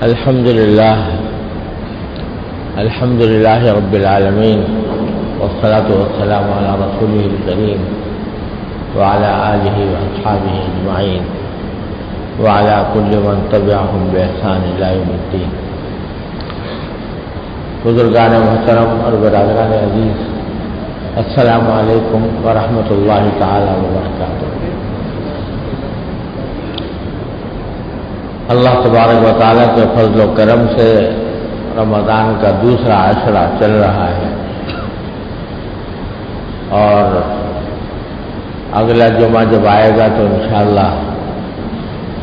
الحمد لله رب العالمين والصلاة والسلام على رسوله الكريم وعلى آله وأصحابه أجمعين وعلى كل من تبعهم بإحسان إلى يوم الدين. بزرگان محترم اور برادران عزیز، السلام علیکم ورحمۃ اللہ تعالی وبرکاتہ. اللہ تبارک و تعالیٰ کے فضل و کرم سے رمضان کا دوسرا عشرہ چل رہا ہے اور اگلا جمعہ جب آئے گا تو انشاءاللہ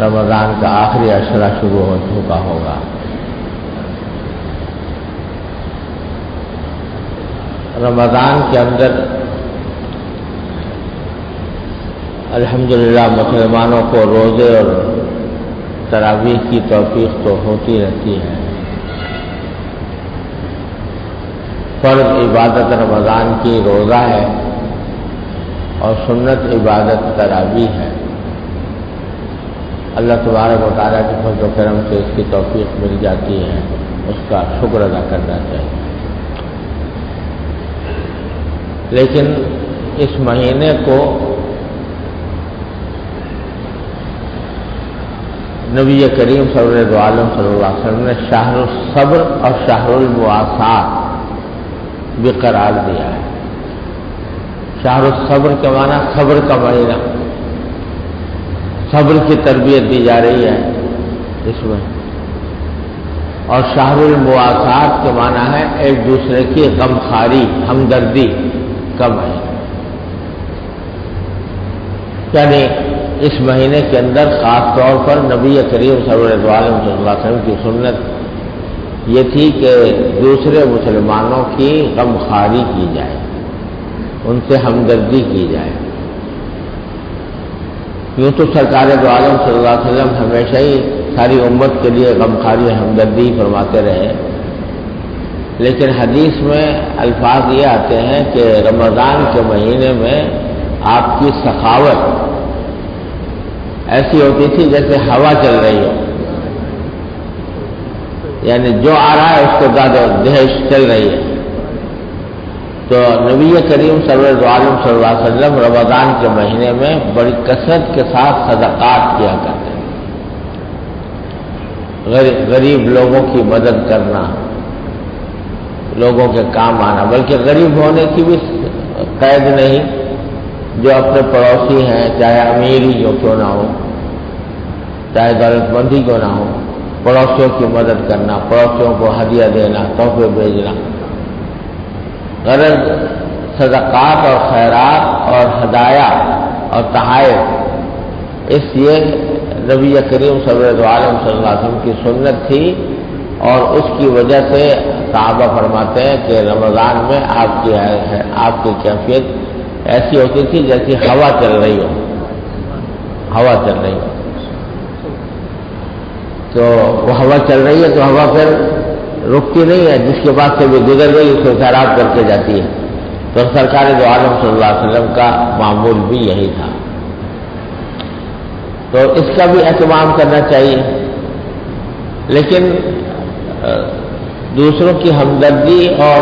رمضان کا آخری عشرہ شروع ہو چکا ہوگا. رمضان کے اندر الحمدللہ مسلمانوں کو روزے اور تراویح کی توفیق تو ہوتی رہتی ہے. فرض عبادت رمضان کی روزہ ہے اور سنت عبادت تراویح ہے. اللہ تبارک و تعالیٰ کے فضل و کرم سے اس کی توفیق مل جاتی ہے، اس کا شکر ادا کرنا چاہیے. لیکن اس مہینے کو نبی کریم صلی اللہ علیہ وسلم نے شہر الصبر اور شہر المواسات بھی قرار دیا ہے. شہر الصبر کے معنی صبر کا مہینہ، صبر کی تربیت دی جا رہی ہے اس میں. اور شہر المواسات کے معنی ہے ایک دوسرے کی غمخواری، ہمدردی کا مہینہ. یعنی اس مہینے کے اندر خاص طور پر نبی کریم صلی اللہ علیہ وسلم کی سنت یہ تھی کہ دوسرے مسلمانوں کی غمخواری کی جائے، ان سے ہمدردی کی جائے. یوں تو سرکار دو عالم صلی اللہ علیہ وسلم ہمیشہ ہی ساری امت کے لیے غمخواری ہمدردی فرماتے رہے، لیکن حدیث میں الفاظ یہ آتے ہیں کہ رمضان کے مہینے میں آپ کی سخاوت ایسی ہوتی تھی جیسے ہوا چل رہی ہو، یعنی جو آ رہا ہے اس کو زیادہ دہش چل رہی ہے. تو نبی کریم صلی اللہ علیہ وسلم رمضان کے مہینے میں بڑی کثرت کے ساتھ صدقات کیا کرتے ہیں. غریب لوگوں کی مدد کرنا، لوگوں کے کام آنا، بلکہ غریب ہونے کی بھی قید نہیں. جو اپنے پڑوسی ہیں، چاہے امیر ہی کیوں نہ ہو، چاہے دولت مند ہی کیوں نہ ہو، پڑوسیوں کی مدد کرنا، پڑوسیوں کو ہدیہ دینا، تحفے بھیجنا. غرض صدقات اور خیرات اور ہدایہ اور تحائف اس یہ نبی کریم صلی اللہ علیہ وسلم کی سنت تھی. اور اس کی وجہ سے صحابہ فرماتے ہیں کہ رمضان میں آپ کی کیفیت ایسی ہوتی تھی جیسی ہوا چل رہی ہو. تو وہ ہوا چل رہی ہے تو ہوا پھر رکتی نہیں ہے، جس کے بعد سے بھی گزر گئی اس کو خراب کر کے جاتی ہے. تو سرکار دو عالم صلی اللہ علیہ وسلم کا معمول بھی یہی تھا. تو اس کا بھی اہتمام کرنا چاہیے. لیکن دوسروں کی ہمدردی اور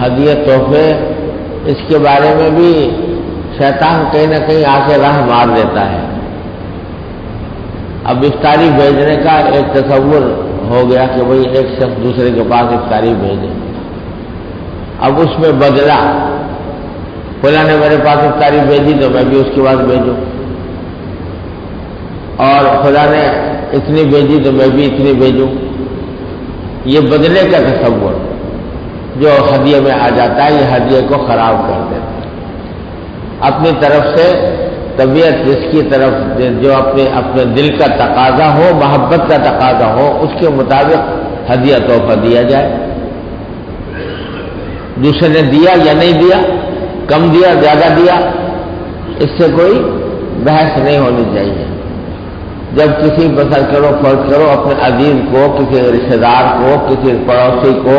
ہدیہ تحفے اس کے بارے میں بھی شیطان کہیں نہ کہیں آ کے راہ مار دیتا ہے. اب افطاری بھیجنے کا ایک تصور ہو گیا کہ بھئی ایک شخص دوسرے کے پاس افطاری بھیجے. اب اس میں بدلا، فلاں نے میرے پاس افطاری بھیجی تو میں بھی اس کے پاس بھیجوں، اور فلاں نے اتنی بھیجی تو میں بھی اتنی بھیجوں. یہ بدلے کا تصور جو ہدیے میں آ جاتا ہے، یہ ہدیے کو خراب کر دیتا ہے. اپنی طرف سے طبیعت جس کی طرف جو اپنے دل کا تقاضا ہو، محبت کا تقاضا ہو، اس کے مطابق ہدیہ تحفہ دیا جائے. دوسرے نے دیا یا نہیں دیا، کم دیا زیادہ دیا، اس سے کوئی بحث نہیں ہونی چاہیے. جب کسی بسر کرو، فرض کرو اپنے عزیز کو، کسی رشتے دار کو، کسی پڑوسی کو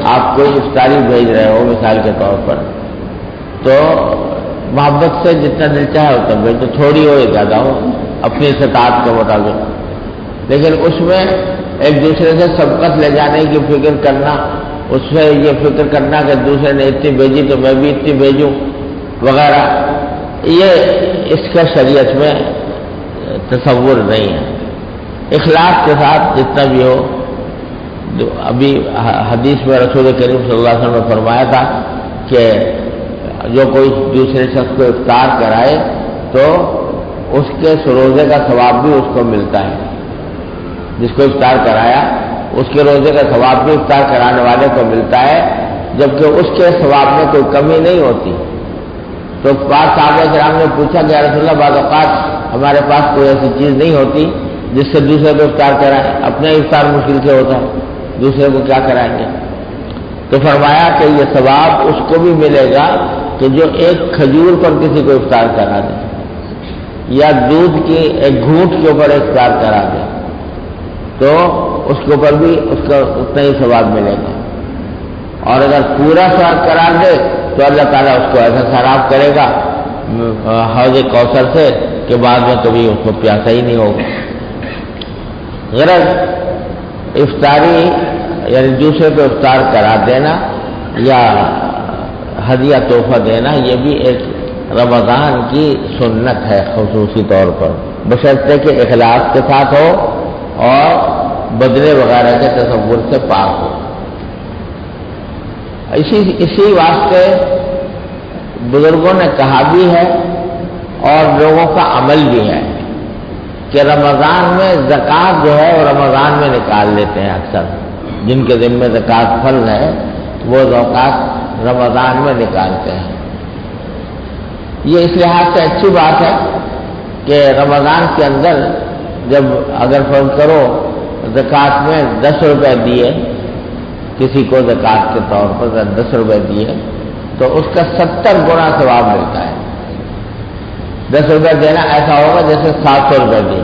آپ کوئی افطاری بھیج رہے ہو مثال کے طور پر، تو محبت سے جتنا دل چاہے اتنا بھیجو، تھوڑی ہو یا زیادہ ہو، اپنی استطاعت کے مطابق. لیکن اس میں ایک دوسرے سے سبقت لے جانے کی فکر کرنا، اس سے یہ فکر کرنا کہ دوسرے نے اتنی بھیجی تو میں بھی اتنی بھیجوں وغیرہ، یہ اس کا شریعت میں تصور نہیں ہے۔ اخلاص کے ساتھ جتنا بھی ہو، ابھی حدیث میں رسول کریم صلی اللہ علیہ وسلم نے فرمایا تھا کہ جو کوئی دوسرے شخص کو افطار کرائے تو اس کے روزے کا ثواب بھی اس کو ملتا ہے، جس کو افطار کرایا اس کے روزے کا ثواب بھی افطار کرانے والے کو ملتا ہے، جبکہ اس کے ثواب میں کوئی کمی نہیں ہوتی۔ تو بعض صحابہ کرام نے پوچھا کہ یا رسول اللہ، بعض اوقات ہمارے پاس کوئی ایسی چیز نہیں ہوتی جس سے دوسرے کو افطار کرائیں، اپنے افطار مشکل سے ہوتا ہے، دوسرے کو کیا کرائیں گے؟ تو فرمایا کہ یہ ثواب اس کو بھی ملے گا کہ جو ایک کھجور پر کسی کو افطار کرا دے یا دودھ کی ایک گھونٹ کے اوپر افطار کرا دے، تو اس کے اوپر بھی اس کا اتنا ہی ثواب ملے گا، اور اگر پورا ثواب کرا دے تو اللہ تعالیٰ اس کو ایسا سیراب کرے گا حوض کوثر سے کہ بعد میں کبھی اس کو پیاسا ہی نہیں ہوگا۔ غرض افطاری یعنی دوسرے کو افطار کرا دینا یا ہدیہ تحفہ دینا، یہ بھی ایک رمضان کی سنت ہے خصوصی طور پر، بشرطے کہ اخلاص کے ساتھ ہو اور بدلے وغیرہ کے تصور سے پاک ہو۔ اسی واسطے بزرگوں نے کہا بھی ہے اور لوگوں کا عمل بھی ہے کہ رمضان میں زکوٰۃ جو ہے وہ رمضان میں نکال لیتے ہیں، اکثر جن کے ذمہ زکوٰۃ فرض ہے وہ زکوٰۃ رمضان میں نکالتے ہیں۔ یہ اس لحاظ سے اچھی بات ہے کہ رمضان کے اندر جب اگر فرض کرو زکوٰۃ میں 10 روپے دیے، کسی کو زکوٰۃ کے طور پر 10 روپے دیے تو اس کا 70 گنا ثواب ملتا ہے۔ 10 روپے دینا ایسا ہوگا جیسے 700 روپے دیے،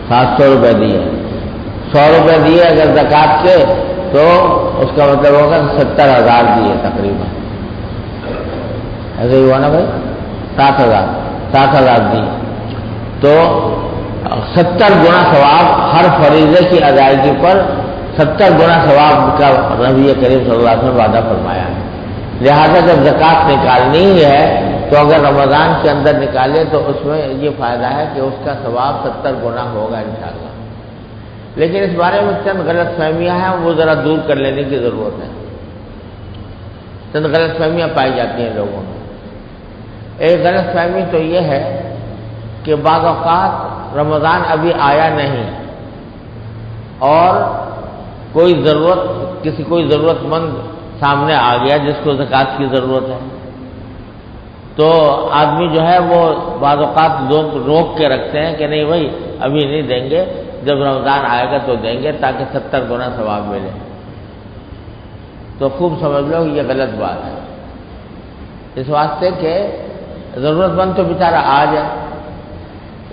700 روپے دیے، 100 روپے دیے اگر زکوٰۃ کے تو اس کا مطلب ہوگا 70,000 دیے تقریباً، ایسے ہی ہوا نا بھائی، 7,000 دیے تو 70 گنا ثواب ہر فریضے کی ادائیگی پر 70 گنا ثواب کا نبی کریم صلی اللہ علیہ وسلم وعدہ فرمایا ہے۔ لہذا جب زکوٰۃ نکالنی ہی ہے تو اگر رمضان کے اندر نکالے تو اس میں یہ فائدہ ہے کہ اس کا ثواب 70 گنا ہوگا انشاءاللہ۔ لیکن اس بارے میں چند غلط فہمیاں ہیں، وہ ذرا دور کر لینے کی ضرورت ہے۔ چند غلط فہمیاں پائی جاتی ہیں لوگوں میں۔ ایک غلط فہمی تو یہ ہے کہ بعض اوقات رمضان ابھی آیا نہیں اور کوئی ضرورت مند سامنے آ گیا جس کو زکوٰۃ کی ضرورت ہے، تو آدمی جو ہے وہ بعض اوقات روک کے رکھتے ہیں کہ نہیں بھائی ابھی نہیں دیں گے، جب رمضان آئے گا تو دیں گے تاکہ 70 گنا ثواب ملے۔ تو خوب سمجھ لو یہ غلط بات ہے، اس واسطے کہ ضرورت مند تو بیچارہ آج ہے،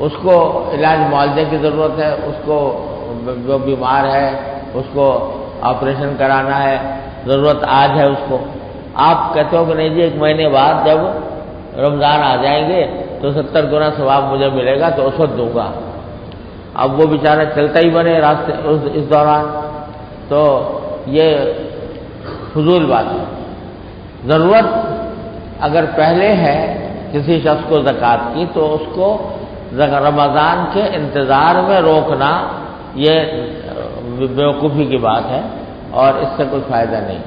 اس کو علاج معالجے کی ضرورت ہے، اس کو جو بیمار ہے اس کو آپریشن کرانا ہے، ضرورت آج ہے اس کو۔ آپ کہتے ہو کہ نہیں جی 1 مہینے بعد جب رمضان آ جائیں گے تو 70 گنا ثواب مجھے ملے گا تو اس وقت دوں گا۔ اب وہ بیچارہ چلتا ہی بنے راستے اس دوران، تو یہ فضول بات ہے۔ ضرورت اگر پہلے ہے کسی شخص کو زکوٰۃ کی تو اس کو رمضان کے انتظار میں روکنا یہ بیوقوفی کی بات ہے اور اس سے کوئی فائدہ نہیں۔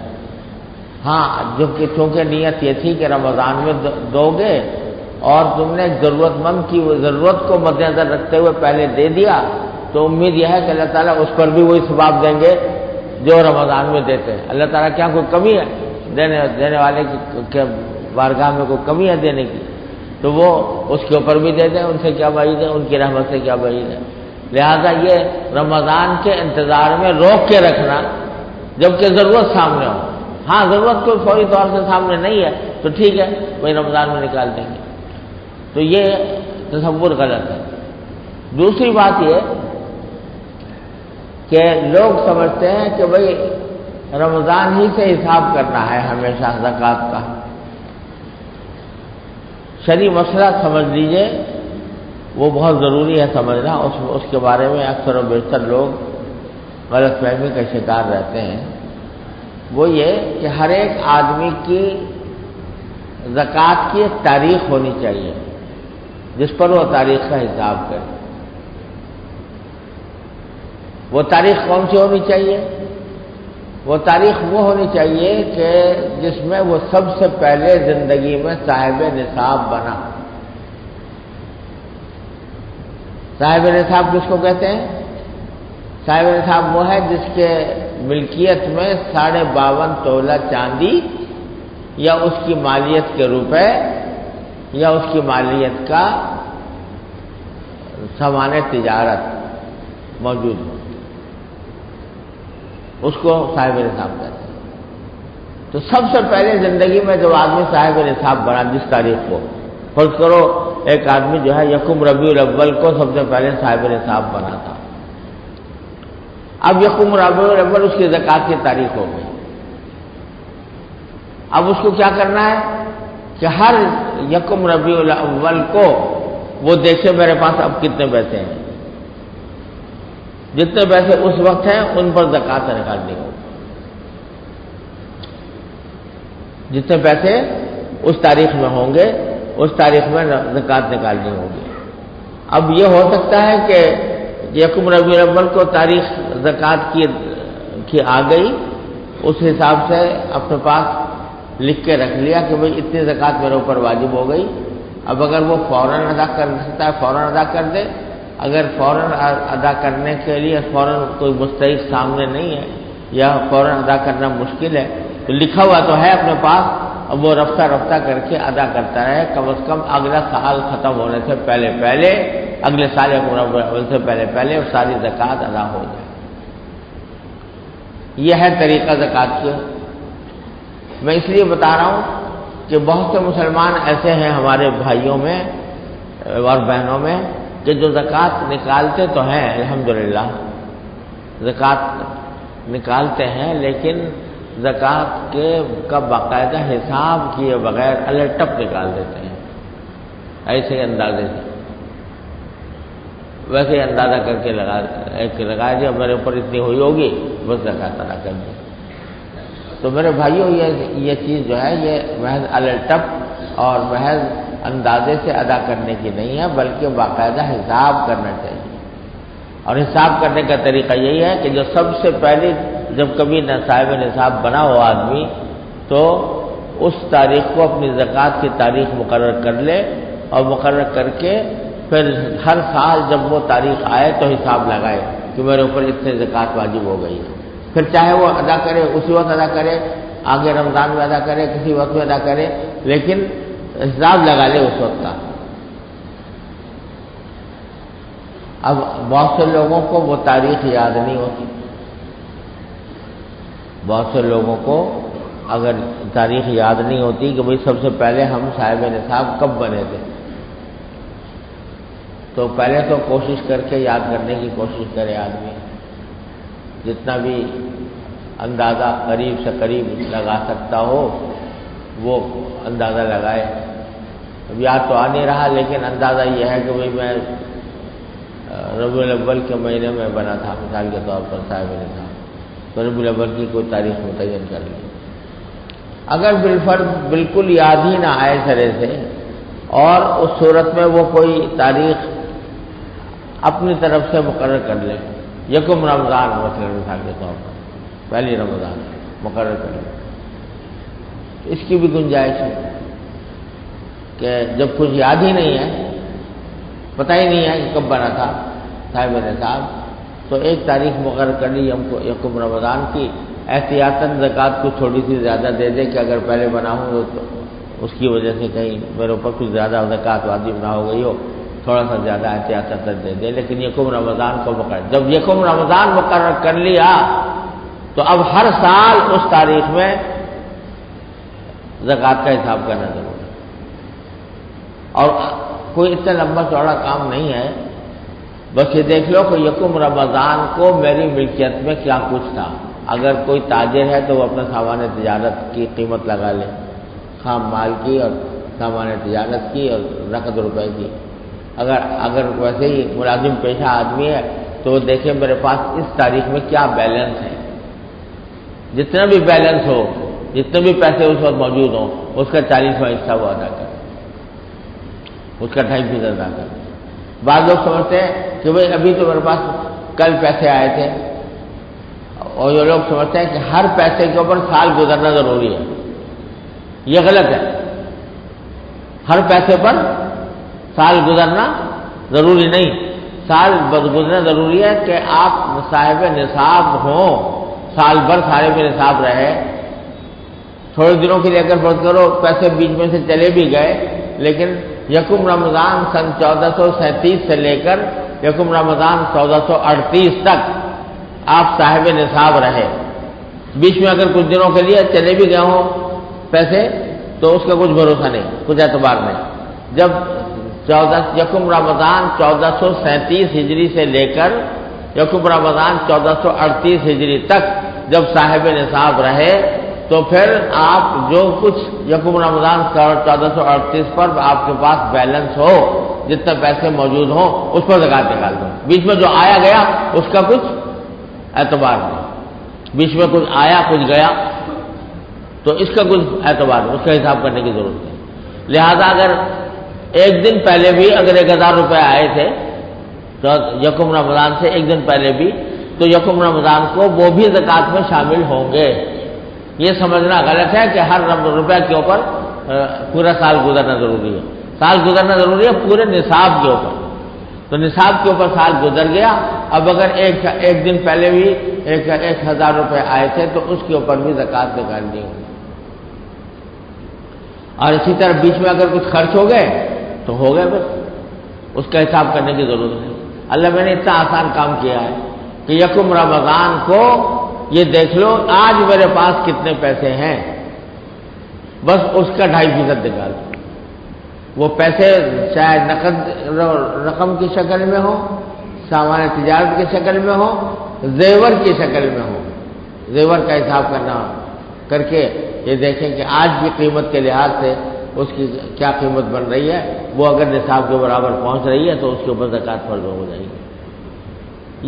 ہاں جو کہ چونکہ نیت یہ تھی کہ رمضان میں دو گے اور تم نے ضرورت مند کی ضرورت کو مد نظر رکھتے ہوئے پہلے دے دیا تو امید یہ ہے کہ اللہ تعالیٰ اس پر بھی وہی ثواب دیں گے جو رمضان میں دیتے ہیں۔ اللہ تعالیٰ کیا کوئی کمی ہے دینے والے کی بارگاہ میں کوئی کمی ہے دینے کی؟ تو وہ اس کے اوپر بھی دے دیں، ان سے کیا بعید ہے، ان کی رحمت سے کیا بعید ہے۔ لہذا یہ رمضان کے انتظار میں روک کے رکھنا جبکہ ضرورت سامنے ہو، ہاں ضرورت کوئی فوری طور سے سامنے نہیں ہے تو ٹھیک ہے وہی رمضان میں نکال دیں گے، تو یہ تصور غلط ہے۔ دوسری بات یہ کہ لوگ سمجھتے ہیں کہ بھئی رمضان ہی سے حساب کرنا ہے ہمیشہ زکوٰۃ کا۔ شرعی مسئلہ سمجھ لیجئے وہ بہت ضروری ہے سمجھنا. اس کے بارے میں اکثر و بیشتر لوگ غلط فہمی کا شکار رہتے ہیں. وہ یہ کہ ہر ایک آدمی کی زکوٰۃ کی ایک تاریخ ہونی چاہیے جس پر وہ تاریخ کا حساب کرے. وہ تاریخ کون سی ہونی چاہیے؟ وہ تاریخ وہ ہونی چاہیے کہ جس میں وہ سب سے پہلے زندگی میں صاحب نصاب بنا. صاحب نصاب کس کو کہتے ہیں؟ صاحب نصاب وہ ہے جس کے ملکیت میں 52.5 تولہ چاندی یا اس کی مالیت کے روپے یا اس کی مالیت کا سامان تجارت موجود ہو، اس کو صاحب نصاب کہتے ہیں. تو سب سے پہلے زندگی میں جب آدمی صاحب نصاب بنا، جس تاریخ کو فرض کرو ایک آدمی جو ہے یکم ربیع الاول کو سب سے پہلے صاحب نصاب بنا تھا. اب یکم ربیع الاول اس کی زکوٰۃ کی تاریخ ہو گئی. اب اس کو کیا کرنا ہے کہ ہر یکم ربیع الاول کو وہ دیکھے میرے پاس اب کتنے پیسے ہیں، جتنے پیسے اس وقت ہیں ان پر زکوٰۃ نکالنی ہوگی. جتنے پیسے اس تاریخ میں ہوں گے اس تاریخ میں زکوٰۃ نکالنی ہوگی. اب یہ ہو سکتا ہے کہ یکم ربیع الاول کو تاریخ زکوٰۃ کی آ گئی، اس حساب سے اپنے پاس لکھ کے رکھ لیا کہ بھئی اتنی زکوٰۃ میرے اوپر واجب ہو گئی. اب اگر وہ فوراً ادا کر سکتا ہے فوراً ادا کر دے. اگر فوراً ادا کرنے کے لیے فوراً کوئی مستحق سامنے نہیں ہے یا فوراً ادا کرنا مشکل ہے تو لکھا ہوا تو ہے اپنے پاس، اب وہ رفتہ رفتہ کر کے ادا کرتا رہے. کم از کم اگلا سال ختم ہونے سے پہلے اگلے سال یکم ربیع الاول سے پہلے ساری زکوٰۃ ادا ہو جائے. یہ ہے طریقہ زکوٰۃ کی. میں اس لیے بتا رہا ہوں کہ بہت سے مسلمان ایسے ہیں ہمارے بھائیوں میں اور بہنوں میں کہ جو زکوٰۃ نکالتے تو ہیں الحمدللہ، زکوٰۃ نکالتے ہیں لیکن زکوٰۃ کا باقاعدہ حساب کیے بغیر الٹپ نکال دیتے ہیں. ایسے اندازے سے ویسے اندازہ کر کے لگایا دیا میرے اوپر اتنی ہوئی ہوگی بس زکوٰۃ ادا کر دی. تو میرے بھائیوں یہ چیز جو ہے یہ محض الٹپ اور محض اندازے سے ادا کرنے کی نہیں ہے بلکہ باقاعدہ حساب کرنا چاہیے. اور حساب کرنے کا طریقہ یہی ہے کہ جو سب سے پہلے جب کبھی صاحب نصاب بنا ہو آدمی تو اس تاریخ کو اپنی زکوٰۃ کی تاریخ مقرر کر لے اور مقرر کر کے پھر ہر سال جب وہ تاریخ آئے تو حساب لگائے کہ میرے اوپر اتنے زکوٰۃ واجب ہو گئی ہے. پھر چاہے وہ ادا کرے اسی وقت ادا کرے، آگے رمضان میں ادا کرے، کسی وقت میں ادا کرے، لیکن حساب لگا لے اس وقت کا. اب بہت سے لوگوں کو وہ تاریخ یاد نہیں ہوتی. بہت سے لوگوں کو اگر تاریخ یاد نہیں ہوتی کہ بھئی سب سے پہلے ہم صاحب نصاب کب بنے تھے، تو پہلے تو کوشش کر کے یاد کرنے کی کوشش کرے آدمی، جتنا بھی اندازہ قریب سے قریب لگا سکتا ہو وہ اندازہ لگائے. اب یاد تو آ نہیں رہا لیکن اندازہ یہ ہے کہ بھئی میں ربیع الاول کے مہینے میں بنا تھا مثال کے طور پر صاحب نصاب، تو ربیع الاول کی کوئی تاریخ متعین کر لی. اگر بالفرض بالکل یاد ہی نہ آئے سرے سے اور اس صورت میں وہ کوئی تاریخ اپنی طرف سے مقرر کر لے، یکم رمضان مثلا مثال کے طور پر پہلی رمضان مقرر کر لے، اس کی بھی گنجائش ہے کہ جب کچھ یاد ہی نہیں ہے، پتہ ہی نہیں ہے کہ کب بنا تھا صاحب نصاب، تو ایک تاریخ مقرر کر لی یکم رمضان کی، احتیاطاً زکوٰۃ کو تھوڑی سی زیادہ دے دے کہ اگر پہلے بنا ہوں تو اس کی وجہ سے کہیں میرے اوپر کچھ زیادہ زکوٰۃ واجب نہ ہو گئی ہو، تھوڑا سا زیادہ احتیاطاً دے دے. لیکن یکم رمضان کو جب یکم رمضان مقرر کر لیا تو اب ہر سال اس تاریخ میں زکوٰۃ کا حساب کرنا ضروری ہے. اور کوئی اتنا لمبا چوڑا کام نہیں ہے، بس یہ دیکھ لو کہ یکم رمضان کو میری ملکیت میں کیا کچھ تھا. اگر کوئی تاجر ہے تو وہ اپنا سامان تجارت کی قیمت لگا لے، خام مال کی اور سامان تجارت کی اور نقد روپے کی. اگر ویسے ہی ملازم پیشہ آدمی ہے تو وہ دیکھے میرے پاس اس تاریخ میں کیا بیلنس ہے، جتنا بھی بیلنس ہو، جتنے بھی پیسے اس وقت موجود ہوں، اس کا 40واں حصہ وہ ادا کر، اس کا 2.5% ادا کر۔ بعض لوگ سمجھتے ہیں کہ بھئی ابھی تو میرے پاس کل پیسے آئے تھے، اور یہ لوگ سمجھتے ہیں کہ ہر پیسے کے اوپر سال گزرنا ضروری ہے۔ یہ غلط ہے، ہر پیسے پر سال گزرنا ضروری نہیں، سال گزرنا ضروری ہے کہ آپ صاحب نصاب ہوں، سال بھر صاحب نصاب رہے۔ تھوڑے دنوں کے لیے اگر فرض کرو پیسے بیچ میں سے چلے بھی گئے، لیکن یکم رمضان سن 1437 سے لے کر یکم رمضان 1438 تک آپ صاحب نصاب رہے۔ بیچ میں اگر کچھ دنوں کے لیے چلے بھی گئے ہوں پیسے تو اس کا کچھ بھروسہ نہیں، کچھ اعتبار نہیں۔ جب یکم رمضان 1437 ہجری سے لے کر یکم رمضان 1438 ہجری تک جب صاحب نصاب رہے تو پھر آپ جو کچھ یکم رمضان 1438 پر آپ کے پاس بیلنس ہو، جتنے پیسے موجود ہوں، اس پر زکوٰۃ نکال دو۔ بیچ میں جو آیا گیا اس کا کچھ اعتبار نہیں، بیچ میں کچھ آیا کچھ گیا تو اس کا کچھ اعتبار نہیں، اس کا حساب کرنے کی ضرورت نہیں۔ لہذا اگر ایک دن پہلے بھی اگر 1000 روپے آئے تھے تو یکم رمضان سے ایک دن پہلے بھی، تو یکم رمضان کو وہ بھی زکوٰۃ میں شامل ہوں گے۔ یہ سمجھنا غلط ہے کہ ہر روپے کے اوپر پورا سال گزرنا ضروری ہے۔ سال گزرنا ضروری ہے پورے نصاب کے اوپر، تو نصاب کے اوپر سال گزر گیا، اب اگر ایک دن پہلے بھی 1000 روپے آئے تھے تو اس کے اوپر بھی زکوٰۃ نکالنی ہوگی۔ اور اسی طرح بیچ میں اگر کچھ خرچ ہو گئے تو ہو گئے، بس اس کا حساب کرنے کی ضرورت نہیں۔ اللہ میں نے اتنا آسان کام کیا ہے کہ یکم رمضان کو یہ دیکھ لو آج میرے پاس کتنے پیسے ہیں، بس اس کا 2.5% نکال دو۔ وہ پیسے چاہے نقد رقم کی شکل میں ہو، سامان تجارت کی شکل میں ہو، زیور کی شکل میں ہو، زیور کا حساب کرنا کر کے یہ دیکھیں کہ آج کی قیمت کے لحاظ سے اس کی کیا قیمت بن رہی ہے، وہ اگر نصاب کے برابر پہنچ رہی ہے تو اس کے اوپر زکوٰۃ فرض ہو جائے گی۔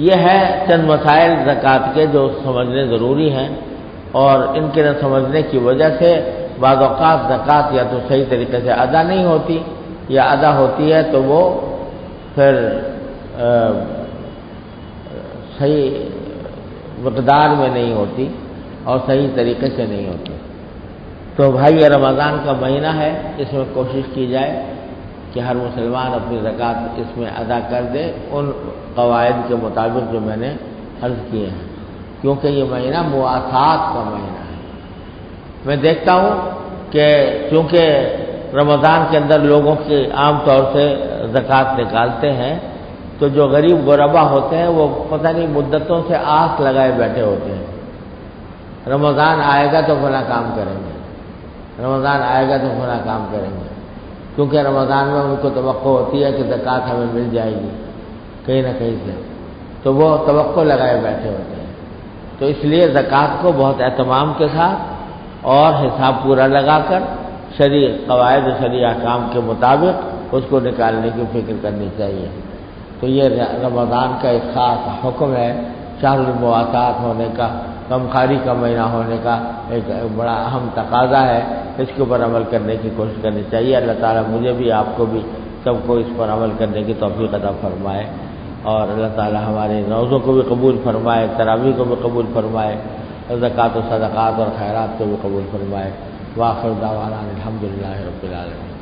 یہ ہے چند مسائل زکوٰۃ کے جو سمجھنے ضروری ہیں، اور ان کے نہ سمجھنے کی وجہ سے بعض اوقات زکوٰۃ یا تو صحیح طریقے سے ادا نہیں ہوتی، یا ادا ہوتی ہے تو وہ پھر صحیح مقدار میں نہیں ہوتی اور صحیح طریقے سے نہیں ہوتی۔ تو بھائی یہ رمضان کا مہینہ ہے، اس میں کوشش کی جائے کہ ہر مسلمان اپنی زکوٰۃ اس میں ادا کر دے ان قواعد کے مطابق جو میں نے عرض کیے ہیں، کیونکہ یہ مہینہ مواخات کا مہینہ ہے۔ میں دیکھتا ہوں کہ چونکہ رمضان کے اندر لوگوں کی عام طور سے زکوٰۃ نکالتے ہیں، تو جو غریب غربا ہوتے ہیں وہ پتہ نہیں مدتوں سے آس لگائے بیٹھے ہوتے ہیں، رمضان آئے گا تو فلاں کام کریں گے، رمضان آئے گا تو فلاں کام کریں گے، کیونکہ رمضان میں ان کو توقع ہوتی ہے کہ زکوٰۃ ہمیں مل جائے گی کہیں نہ کہیں سے، تو وہ توقع لگائے بیٹھے ہوتے ہیں۔ تو اس لیے زکوٰۃ کو بہت اہتمام کے ساتھ اور حساب پورا لگا کر شرعی قواعد و شرعی احکام کے مطابق اس کو نکالنے کی فکر کرنی چاہیے۔ تو یہ رمضان کا ایک خاص حکم ہے، شہر المواسات ہونے کا، غمخواری کا مہینہ ہونے کا ایک بڑا اہم تقاضا ہے، اس کے اوپر عمل کرنے کی کوشش کرنی چاہیے۔ اللہ تعالیٰ مجھے بھی آپ کو بھی سب کو اس پر عمل کرنے کی توفیق عطا فرمائے، اور اللہ تعالیٰ ہمارے روزوں کو بھی قبول فرمائے، تراویح کو بھی قبول فرمائے، زکوٰۃ و صدقات اور خیرات کو بھی قبول فرمائے۔ وآخر دعوانا الحمدللہ رب العالمین۔